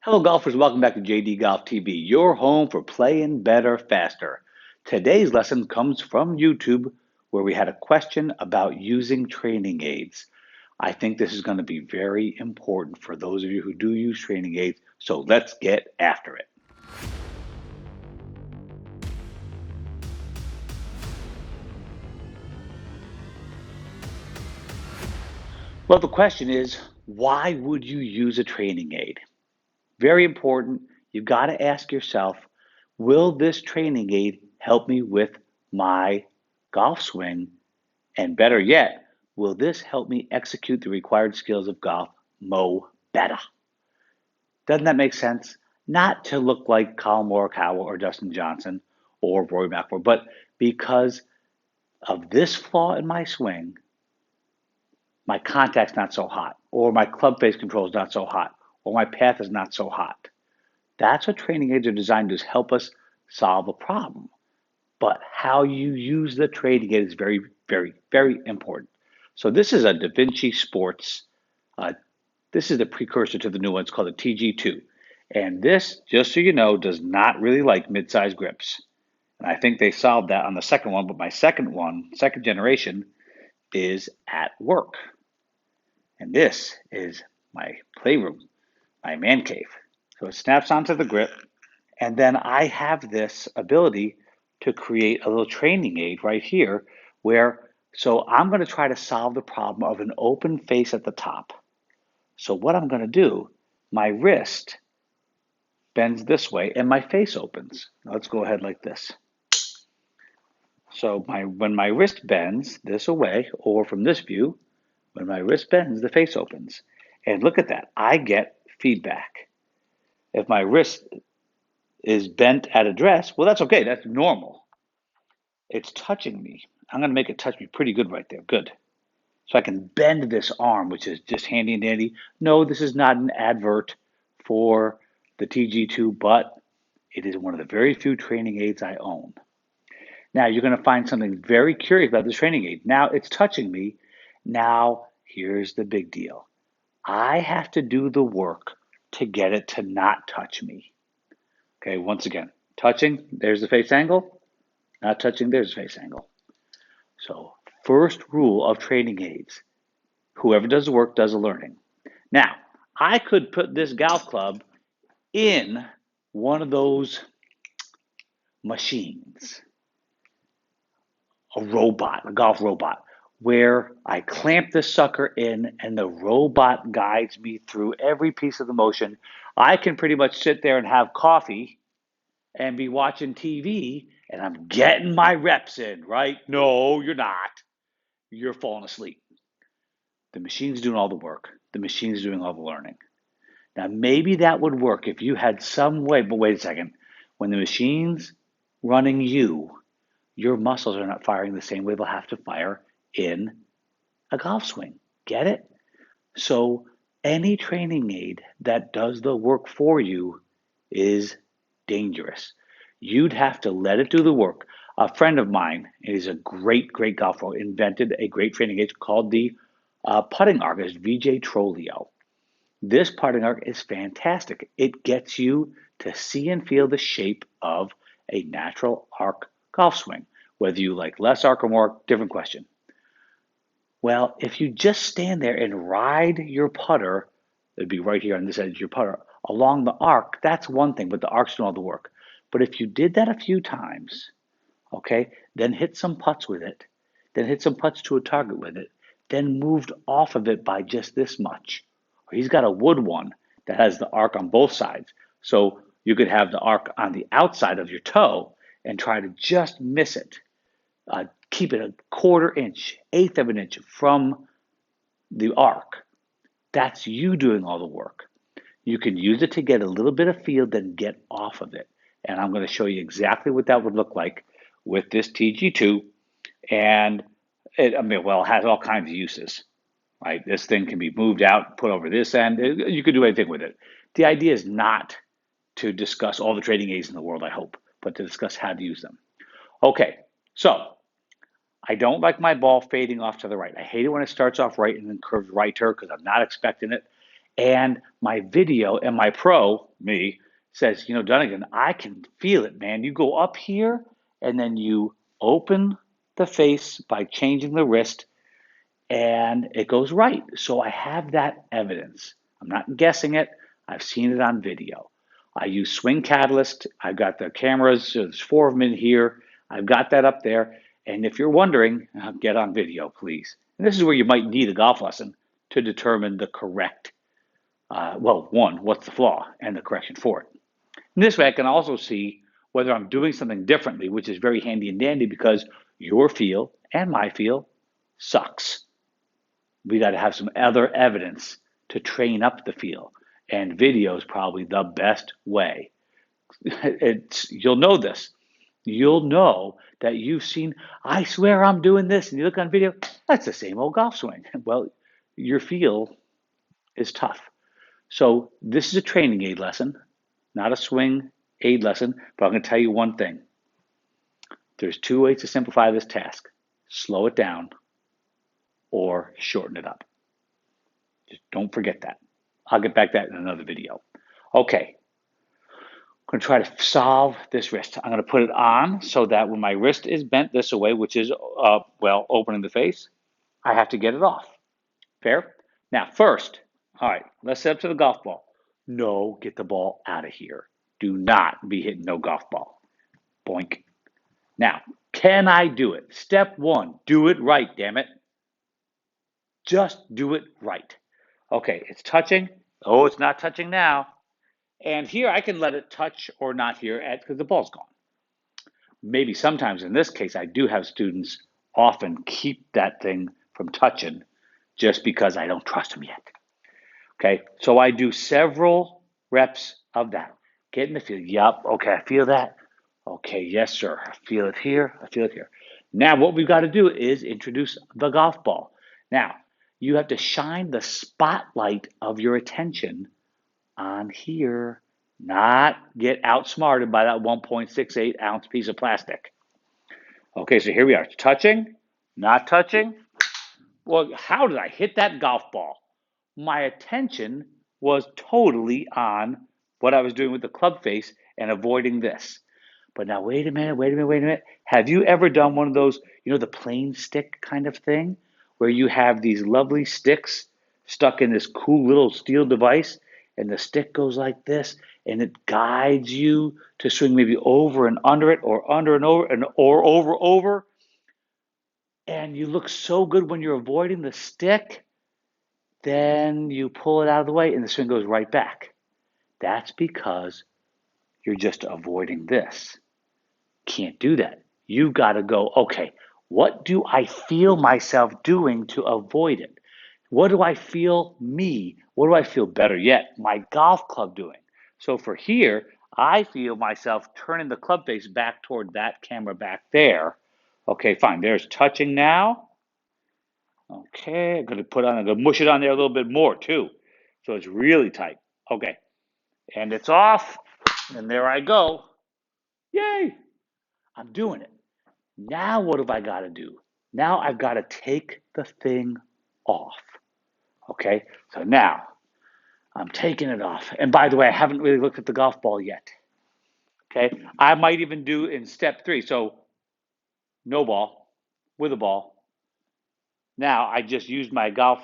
Hello, golfers. Welcome back to JD Golf TV, your home for playing better, faster. Today's lesson comes from YouTube, where we had a question about using training aids. I think this is going to be very important for those of you who do use training aids, so let's get after it. Well, the question is, why would you use a training aid? Very important. You've got to ask yourself, will this training aid help me with my golf swing? And better yet, will this help me execute the required skills of golf better? Doesn't that make sense? Not to look like Colin Morikawa or Dustin Johnson or Rory McIlroy, but because of this flaw in my swing, my contact's not so hot, or my club face control is not so hot, or my path is not so hot. That's what training aids are designed to do, is help us solve a problem. But how you use the training aid is very, very, very important. So this is a Da Vinci Sports. Uh, this is the precursor to the new one. It's called the TG2. And this, just so you know, does not really like mid-size grips. And I think they solved that on the second one, but my second one, second generation, is at work. And this is my playroom, my man cave. So it snaps onto the grip, and then I have this ability to create a little training aid right here where, so I'm going to try to solve the problem of an open face at the top. So what I'm going to do, my wrist bends this way and my face opens. Now let's go ahead like this. So when my wrist bends this away, or from this view, when my wrist bends, the face opens. And look at that, I get feedback. If my wrist is bent at address, well, that's okay. That's normal. It's touching me. I'm going to make it touch me pretty good right there. Good. So I can bend this arm, which is just handy and dandy. No, this is not an advert for the TG2, but it is one of the very few training aids I own. Now, you're going to find something very curious about this training aid. Now it's touching me. Now, here's the big deal. I have to do the work to get it to not touch me. Okay, once again, touching, there's the face angle. Not touching, there's the face angle. So, first rule of training aids, whoever does the work does the learning. Now, I could put this golf club in one of those machines, a robot, a golf robot, where I clamp this sucker in and the robot guides me through every piece of the motion. I can pretty much sit there and have coffee and be watching TV and I'm getting my reps in, right? No, you're not. You're falling asleep. The machine's doing all the work. The machine's doing all the learning. Now, maybe that would work if you had some way, but wait a second. When the machine's running you, your muscles are not firing the same way they'll have to fire in a golf swing. Get it? So, any training aid that does the work for you is dangerous. You'd have to let it do the work. A friend of mine, is a great, great golfer, invented a great training aid called the putting arc. It's VJ Trolio. This putting arc is fantastic. It gets you to see and feel the shape of a natural arc golf swing. Whether you like less arc or more arc, different question. Well, if you just stand there and ride your putter, it'd be right here on this edge of your putter, along the arc, that's one thing, but the arc's doing all the work. But if you did that a few times, okay, then hit some putts with it, then hit some putts to a target with it, then moved off of it by just this much. Or he's got a wood one that has the arc on both sides. So you could have the arc on the outside of your toe and try to just miss it. Keep it a quarter inch, eighth of an inch from the arc. That's you doing all the work. You can use it to get a little bit of feel, then get off of it. And I'm going to show you exactly what that would look like with this TG2. And it has all kinds of uses, right? This thing can be moved out, put over this end. You could do anything with it. The idea is not to discuss all the trading aids in the world, I hope, but to discuss how to use them. Okay, so I don't like my ball fading off to the right. I hate it when it starts off right and then curves righter because I'm not expecting it. And my video and my pro, me, says, Dunigan, I can feel it, man. You go up here and then you open the face by changing the wrist and it goes right. So I have that evidence. I'm not guessing it. I've seen it on video. I use Swing Catalyst. I've got the cameras. So there's 4 of them in here. I've got that up there. And if you're wondering, get on video, please. And this is where you might need a golf lesson to determine the correct, one, what's the flaw and the correction for it. And this way I can also see whether I'm doing something differently, which is very handy and dandy because your feel and my feel sucks. We got to have some other evidence to train up the feel. And video is probably the best way. You'll know this. You'll know that you've seen, I swear I'm doing this, and you look on video, that's the same old golf swing. Well, your feel is tough. So this is a training aid lesson, not a swing aid lesson, but I'm going to tell you one thing. There's 2 ways to simplify this task. Slow it down or shorten it up. Just don't forget that. I'll get back to that in another video. Okay, I'm going to try to solve this wrist. I'm going to put it on so that when my wrist is bent this way, which is, opening the face, I have to get it off. Fair? Now, first, all right, let's set up to the golf ball. No, get the ball out of here. Do not be hitting no golf ball. Boink. Now, can I do it? Step 1, do it right, damn it. Just do it right. Okay, it's touching. Oh, it's not touching now. And here I can let it touch or not here because the ball's gone. Maybe sometimes in this case, I do have students often keep that thing from touching just because I don't trust them yet. Okay, so I do several reps of that. Get in the field. Yup, okay, I feel that. Okay, yes, sir. I feel it here. I feel it here. Now, what we've got to do is introduce the golf ball. Now, you have to shine the spotlight of your attention on here, not get outsmarted by that 1.68 ounce piece of plastic. Okay, so here we are. Touching, not touching. Well, how did I hit that golf ball? My attention was totally on what I was doing with the club face and avoiding this. But now, wait a minute. Have you ever done one of those, the plane stick kind of thing, where you have these lovely sticks stuck in this cool little steel device, and the stick goes like this, and it guides you to swing maybe over and under it, or under and over, or over, and you look so good when you're avoiding the stick, then you pull it out of the way, and the swing goes right back. That's because you're just avoiding this. Can't do that. You've got to go, okay, what do I feel myself doing to avoid it? What do I feel what do I feel better yet, my golf club doing? So for here, I feel myself turning the club face back toward that camera back there. Okay, fine. There's touching now. Okay, I'm going to mush it on there a little bit more too. So it's really tight. Okay, and it's off. And there I go. Yay! I'm doing it. Now what have I got to do? Now I've got to take the thing off. Okay, so now I'm taking it off. And by the way, I haven't really looked at the golf ball yet. Okay, I might even do in step 3. So no ball, with a ball. Now I just used my golf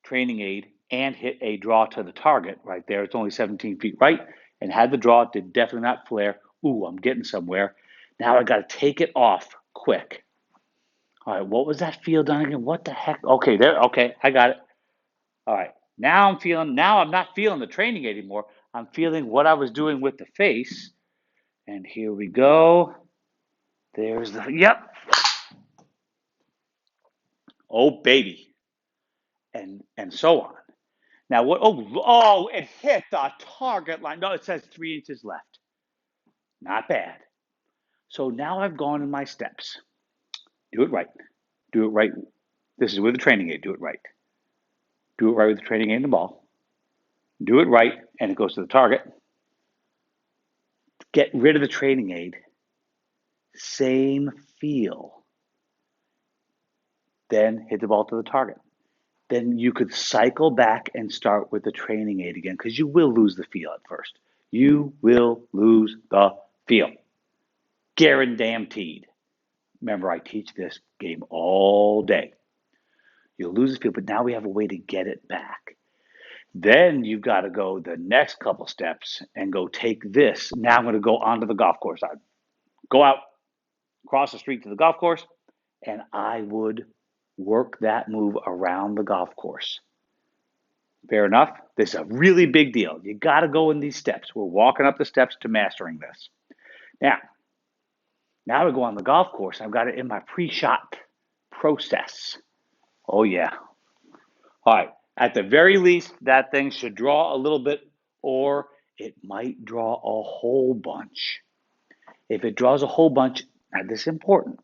training aid and hit a draw to the target right there. It's only 17 feet right, and had the draw. It did definitely not flare. Ooh, I'm getting somewhere. Now I got to take it off quick. All right, what was that feel, Dunigan? What the heck? Okay, there. Okay, I got it. All right, now I'm not feeling the training aid anymore. I'm feeling what I was doing with the face. And here we go. There's yep. Oh, baby. And so on. Now what? Oh, it hit the target line. No, it says 3 inches left. Not bad. So now I've gone in my steps. Do it right. Do it right. This is with the training aid. Do it right. Do it right with the training aid and the ball. Do it right, and it goes to the target. Get rid of the training aid. Same feel. Then hit the ball to the target. then you could cycle back and start with the training aid again because you will lose the feel at first. You will lose the feel. Guaranteed. Remember, I teach this game all day. You'll lose the feel, but now we have a way to get it back. Then you've got to go the next couple steps and go take this. Now I'm going to go onto the golf course. I'd go out, cross the street to the golf course, and I would work that move around the golf course. Fair enough? This is a really big deal. You got to go in these steps. We're walking up the steps to mastering this. Now we go on the golf course. I've got it in my pre-shot process. Oh, yeah. All right. At the very least, that thing should draw a little bit, or it might draw a whole bunch. If it draws a whole bunch, now this is important.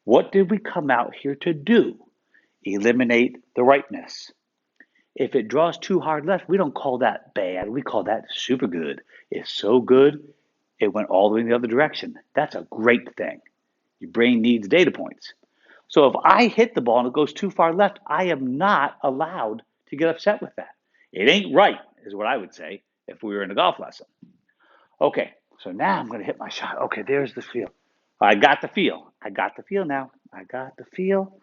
What did we come out here to do? Eliminate the rightness. If it draws too hard left, we don't call that bad. We call that super good. It's so good, it went all the way in the other direction. That's a great thing. Your brain needs data points. So if I hit the ball and it goes too far left, I am not allowed to get upset with that. It ain't right, is what I would say if we were in a golf lesson. Okay, so now I'm going to hit my shot. Okay, there's the feel. I got the feel. I got the feel now. I got the feel.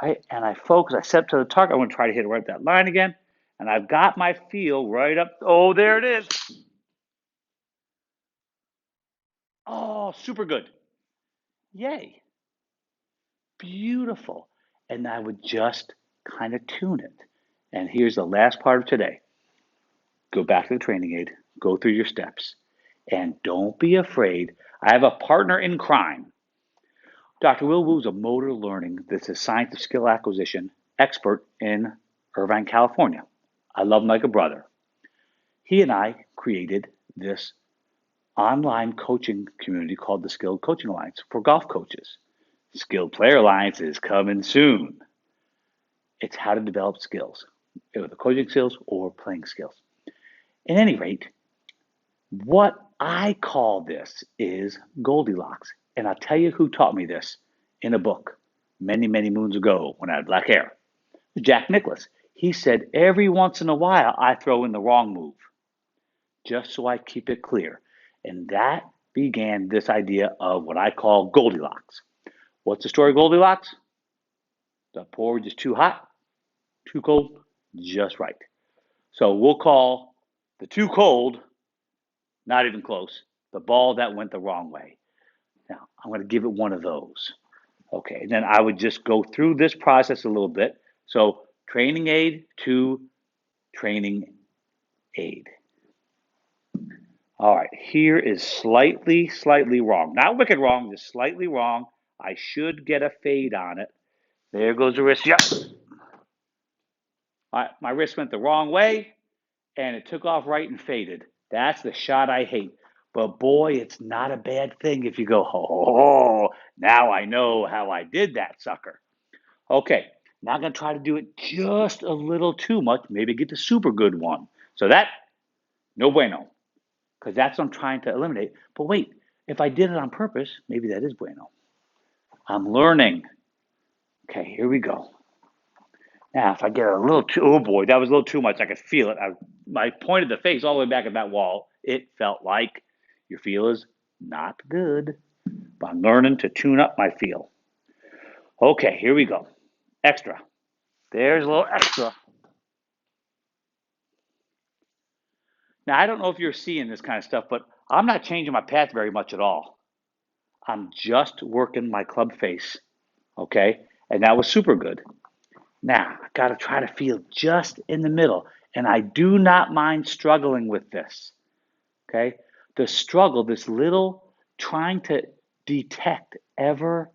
Right, and I focus. I step to the target. I want to try to hit it right at that line again. And I've got my feel right up. Oh, there it is. Oh, super good. Yay. Beautiful. And I would just kind of tune it. And here's the last part of today. Go back to the training aid. Go through your steps. And don't be afraid. I have a partner in crime. Dr. Will Wu is a motor learning, this is science of skill acquisition expert in Irvine, California. I love him like a brother. He and I created this online coaching community called the Skilled Coaching Alliance for golf coaches. Skilled Player Alliance is coming soon. It's how to develop skills, either coaching skills or playing skills. At any rate, what I call this is Goldilocks. And I'll tell you who taught me this in a book many, many moons ago when I had black hair. Jack Nicklaus. He said, every once in a while, I throw in the wrong move, just so I keep it clear. And that began this idea of what I call Goldilocks. What's the story of Goldilocks? The porridge is too hot, too cold, just right. So we'll call the too cold, not even close, the ball that went the wrong way. Now, I'm going to give it one of those. Okay, and then I would just go through this process a little bit. So training aid to training aid. All right, here is slightly wrong. Not wicked wrong, just slightly wrong. I should get a fade on it. There goes the wrist. Yep. All right, my wrist went the wrong way, and it took off right and faded. That's the shot I hate. But boy, it's not a bad thing if you go, oh, now I know how I did that sucker. Okay, now I'm going to try to do it just a little too much, maybe get the super good one. So that, no bueno, because that's what I'm trying to eliminate. But wait, if I did it on purpose, maybe that is bueno. I'm learning. Okay, here we go. Now, if I get a little too, oh boy, that was a little too much. I could feel it. I pointed the face all the way back at that wall. It felt like your feel is not good. But I'm learning to tune up my feel. Okay, here we go. Extra. There's a little extra. Now, I don't know if you're seeing this kind of stuff, but I'm not changing my path very much at all. I'm just working my club face, okay? And that was super good. Now, I got to try to feel just in the middle. And I do not mind struggling with this, okay? The struggle, this little trying to detect ever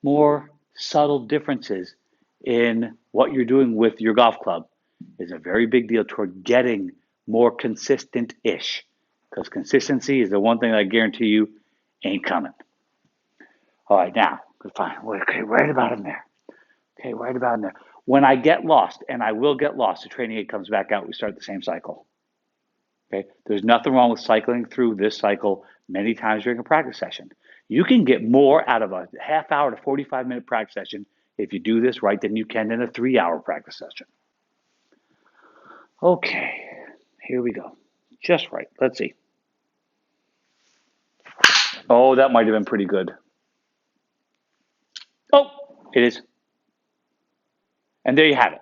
more subtle differences in what you're doing with your golf club is a very big deal toward getting more consistent-ish. Because consistency is the one thing I guarantee you ain't coming. All right, now, fine. Okay, right about in there. Okay, right about in there. When I get lost, and I will get lost, the training aid comes back out, we start the same cycle. Okay, there's nothing wrong with cycling through this cycle many times during a practice session. You can get more out of a half hour to 45-minute practice session if you do this right, than you can in a 3-hour practice session. Okay, here we go. Just right. Let's see. Oh, that might have been pretty good. Oh, it is. And there you have it.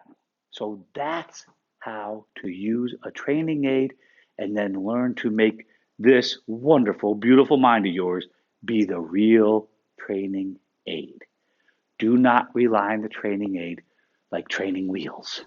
So that's how to use a training aid and then learn to make this wonderful, beautiful mind of yours be the real training aid. Do not rely on the training aid like training wheels.